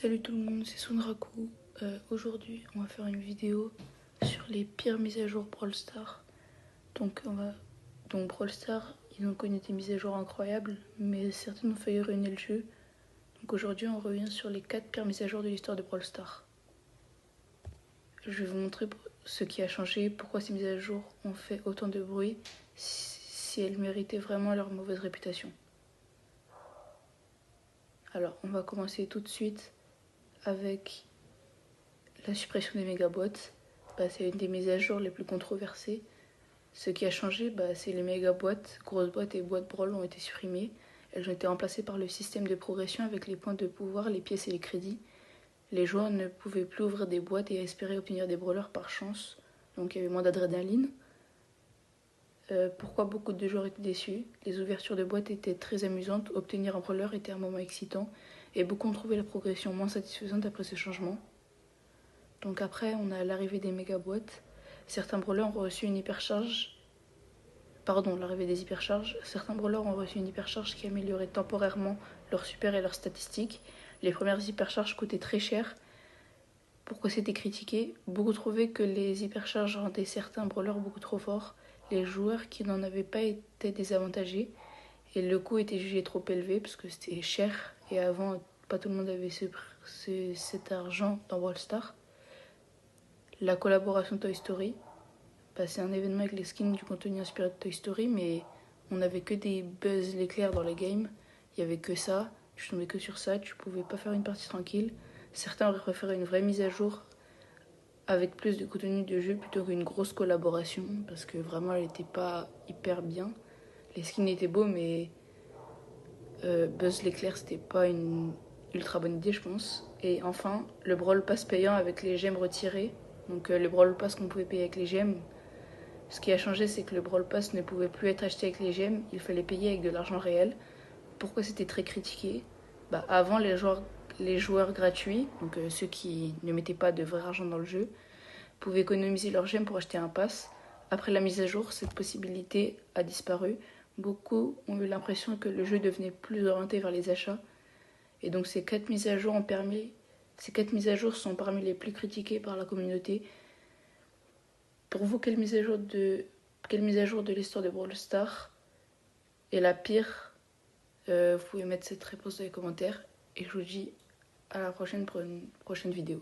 Salut tout le monde, c'est Sunraku. Aujourd'hui, on va faire une vidéo sur les pires mises à jour Brawl Stars. Donc Brawl Stars, ils ont connu des mises à jour incroyables, mais certaines ont failli ruiner le jeu. Donc aujourd'hui, on revient sur les 4 pires mises à jour de l'histoire de Brawl Stars. Je vais vous montrer ce qui a changé, pourquoi ces mises à jour ont fait autant de bruit, si elles méritaient vraiment leur mauvaise réputation. Alors, on va commencer tout de suite avec la suppression des méga-boîtes. C'est une des mises à jour les plus controversées. Ce qui a changé, c'est les méga-boîtes, grosses boîtes et boîtes brawl ont été supprimées. Elles ont été remplacées par le système de progression avec les points de pouvoir, les pièces et les crédits. Les joueurs ne pouvaient plus ouvrir des boîtes et espérer obtenir des brawlers par chance. Donc il y avait moins d'adrénaline. Pourquoi beaucoup de joueurs étaient déçus? Les ouvertures de boîtes étaient très amusantes, obtenir un brawler était un moment excitant, et beaucoup ont trouvé la progression moins satisfaisante après ce changement. Donc après, on a l'arrivée des méga boîtes. Certains brawlers ont reçu une hypercharge. L'arrivée des hypercharges. Certains brawlers ont reçu une hypercharge qui améliorait temporairement leurs super et leurs statistiques. Les premières hypercharges coûtaient très cher. Pourquoi c'était critiqué? Beaucoup trouvaient que les hypercharges rendaient certains brawlers beaucoup trop forts. Les joueurs qui n'en avaient pas étaient désavantagés. Et le coût était jugé trop élevé parce que c'était cher. Et avant, pas tout le monde avait cet argent dans Brawl Stars. La collaboration Toy Story, c'est un événement avec les skins du contenu inspiré de Toy Story, mais on n'avait que des Buzz l'éclair dans les games. Il n'y avait que ça, tu tombais que sur ça, tu pouvais pas faire une partie tranquille. Certains auraient préféré une vraie mise à jour avec plus de contenu de jeu plutôt qu'une grosse collaboration, parce que vraiment elle n'était pas hyper bien. Les skins étaient beaux, mais Buzz l'éclair c'était pas une ultra bonne idée, je pense. Et enfin, le Brawl Pass payant avec les gemmes retirées. Donc le Brawl Pass qu'on pouvait payer avec les gemmes. Ce qui a changé, c'est que le Brawl Pass ne pouvait plus être acheté avec les gemmes, il fallait payer avec de l'argent réel. Pourquoi c'était très critiqué? Avant, les joueurs gratuits, donc ceux qui ne mettaient pas de vrai argent dans le jeu, pouvaient économiser leurs gemmes pour acheter un pass. Après la mise à jour, cette possibilité a disparu. Beaucoup ont eu l'impression que le jeu devenait plus orienté vers les achats. Et donc ces 4 mises à jour sont parmi les plus critiquées par la communauté. Pour vous, quelle mise à jour de l'histoire de Brawl Stars est la pire? Vous pouvez mettre cette réponse dans les commentaires. Et je vous dis à la prochaine pour une prochaine vidéo.